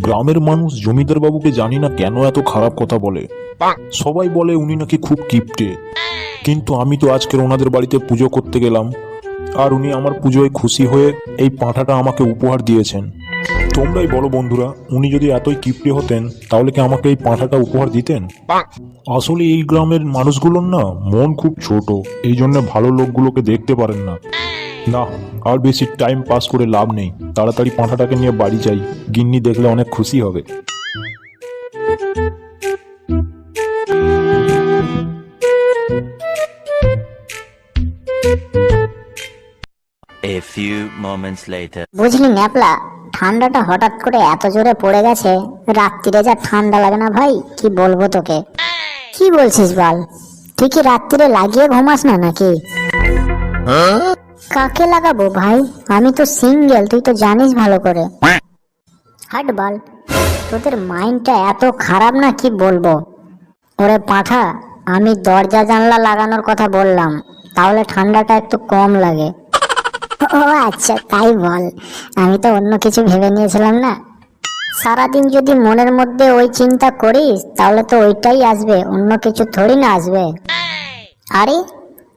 গ্রামের মানুষ জমিদার বাবুকে জানি না কেন এত খারাপ কথা বলে। সবাই বলে উনি নাকি খুব কিপটে, কিন্তু আমি তো আজকের ওনাদের বাড়িতে পুজো করতে গেলাম, আর উনি আমার পুজোয় খুশি হয়ে এই পাঁঠাটা আমাকে উপহার দিয়েছেন। তোমরাই বলো বন্ধুরা, উনি যদি এতই কিপটে হতেন তাহলে কি আমাকে এই পাঁঠাটা উপহার দিতেন? আসলে এই গ্রামের মানুষগুলোর না মন খুব ছোট, এই জন্য ভালো লোকগুলোকে দেখতে পারেন না। না, আর বেশি টাইম পাস করে লাভ নেই, তাড়াতাড়ি পাঁঠাটাকে নিয়ে বাড়ি যাই, গিন্নি দেখলে অনেক খুশি হবে। A few moments later. বুঝলি ন্যাপলা, ঠান্ডাটা হঠাৎ করে এত জোরে পড়ে গেছে, রাত্রিরে যা ঠান্ডা লাগে না ভাই, কি বলবো তোকে। কি বলছিস বল, তুই কি রাত্রিরে লাগিয়ে ঘুমাস না নাকি? কাকে লাগাবো ভাই, আমি তো সিঙ্গেল, তুই তো জানিস ভালো করে। হাট বল, তোদের মাইন্ডটা এত খারাপ না কি বলবো। ওরে পাঁঠা, আমি দরজা জানলা লাগানোর কথা বললাম, তাহলে ঠান্ডাটা একটু কম লাগে। ও আচ্ছা, তাই বল, আমি তো অন্য কিছু ভেবে নিয়েছিলাম না। সারাদিন যদি মনের মধ্যে ওই চিন্তা করিস তাহলে তো ওইটাই আসবে, অন্য কিছু থোড়ি না আসবে। আরে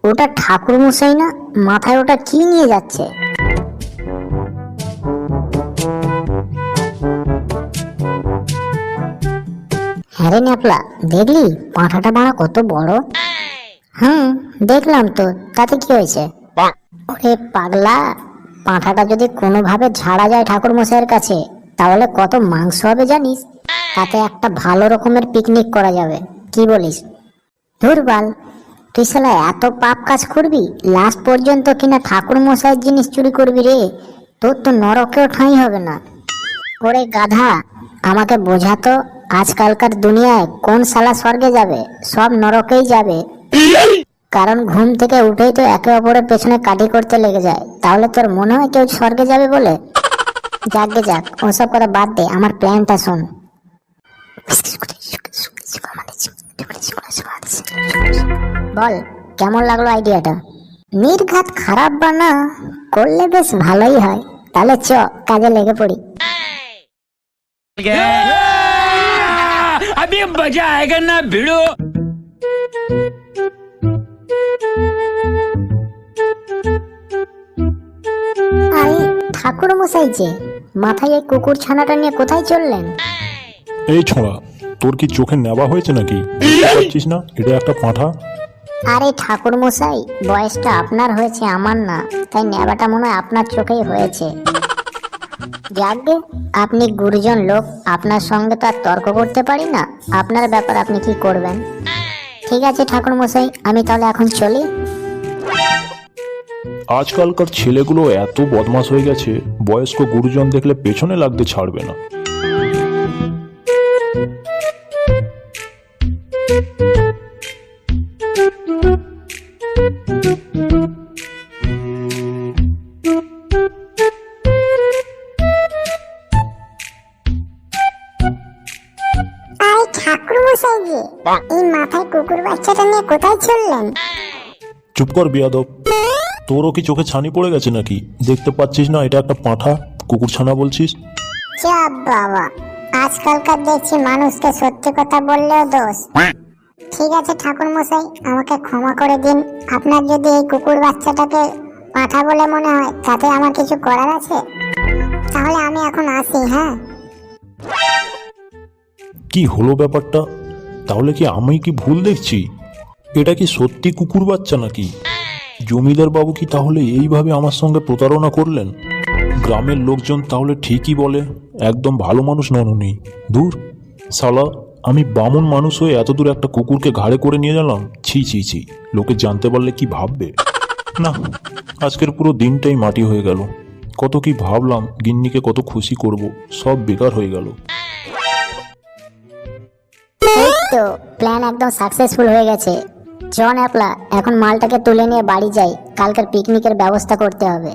ওটা ঠাকুর মশাই না, মাথায় ওটা কি নিয়ে যাচ্ছে? হ্যাঁ রে ন্যাপলা, দেখলি পাঁঠাটা বাড়া কত বড়? হুম, দেখলাম তো, তাতে কি হয়েছে? ওরে পাগলা, পাঁঠাটা যদি কোনোভাবে ঝাড়া যায় ঠাকুর মশাইয়ের কাছে তাহলে কত মাংস হবে জানিস? তাতে একটা ভালো রকমের পিকনিক করা যাবে, কি বলিস? ধুরবাল, তুই শালা এত পাপ কাজ করবি, লাস্ট পর্যন্ত কিনা ঠাকুর মশাইয়ের জিনিস চুরি করবি রে, তোর তো নরকেও ঠাঁই হবে না। ওরে গাধা, আমাকে বোঝাতো আজকালকার দুনিয়ায় কোন শালা স্বর্গে যাবে, সব নরকেই যাবে। কারণ ঘুম থেকে উঠেই তো একে অপরের পেছনে কাটি করতে লেগে যায়, তাহলে তোর মনে হয় কেউ স্বর্গে যাবে বলে? যাকগে যাক, ওসব কথা বাদ দে, আমার প্ল্যানটা শোন। বল, কেমন লাগলো আইডিয়াটা? নির্ঘাত খারাপ বা না, করলে বেশ ভালোই হয়। তাহলে চ, কাজে লেগে পড়ি। अभी मजा आएगा ना भिड़ो। আরে ঠাকুর মশাই যে, মাথায় এই কুকুর ছানাটা নিয়ে কোথায় চললেন? এই ছোঁড়া, তোর কি চোখে নেওয়া হয়েছে নাকি? দেখতে পাচ্ছিস না এটা একটা পাঁঠা? আরে ঠাকুর মশাই, বয়সটা আপনার হয়েছে, আমার না, তাই নেবাটা মনে হয় আপনার চোখেই হয়েছে। যাকগে, আপনি গুরুজন লোক, আপনার সঙ্গে তো আর তর্ক করতে পারি না, আপনার ব্যাপার, আপনি কি করবেন। ঠিক আছে ঠাকুর মশাই, আমি তাহলে এখন চলি। আজকালকার ছেলেগুলো এত বদমাশ হয়ে গেছে, বয়স্ক গুরুজন দেখলে পেছনে লাগতে ছাড়বে না। আরে ঠাকুর মশাই যে, এই মাথায় কুকুর বাচ্চাটা নিয়ে কোথায় চললেন? চুপ কর বিয়াদব, তোরও কি চোখে ছানি পড়ে গেছে নাকি? দেখতে পাচ্ছিস না এটা একটা পাঁঠা, কুকুর ছানা বলছিস? যা বাবা, আজকালকার দেখছি মানুষকে সত্যি কথা বললেও দোষ। ঠিক আছে ঠাকুর মশাই, আমাকে ক্ষমা করে দিন। আপনার যদি এই কুকুর বাচ্চাটাকে পাঁঠা বলে মনে হয়, তাতে আমার কিছু করার আছে? তাহলে আমি এখন আসি। হ্যাঁ, কি হলো ব্যাপারটা? তাহলে কি আমি কি ভুল দেখছি? এটা কি সত্যি কুকুর বাচ্চা নাকি? জমিদার বাবু কি তাহলে এইভাবে আমার সঙ্গে প্রতারণা করলেন? গ্রামের লোকজন তাহলে ঠিকই বলে, একদম ভালো মানুষ নন উনি। দূর শালা, আমি বামুন মানুষ হয়ে এতদূর একটা কুকুরকে ঘাড়ে করে নিয়ে গেলাম। ছি ছি ছি, লোকে জানতে পারলে কি ভাববে? না, আজকের পুরো দিনটাই মাটি হয়ে গেল। কত কি ভাবলাম, গিন্নিকে কত খুশি করব, সব বেকার হয়ে গেল। এই তো প্ল্যান একদম সাকসেসফুল হয়ে গেছে। জন অ্যাপলা, এখন মালটাকে তুলে নিয়ে বাড়ি যাই, কালকের পিকনিকের ব্যবস্থা করতে হবে।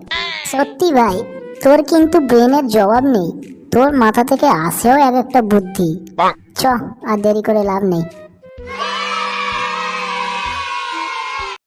সত্যি ভাই, তোর কিন্তু ব্রেনের জবাব নেই, তোর মাথা থেকে আসেও এক একটা বুদ্ধি। চ, আর দেরি করে লাভ নেই।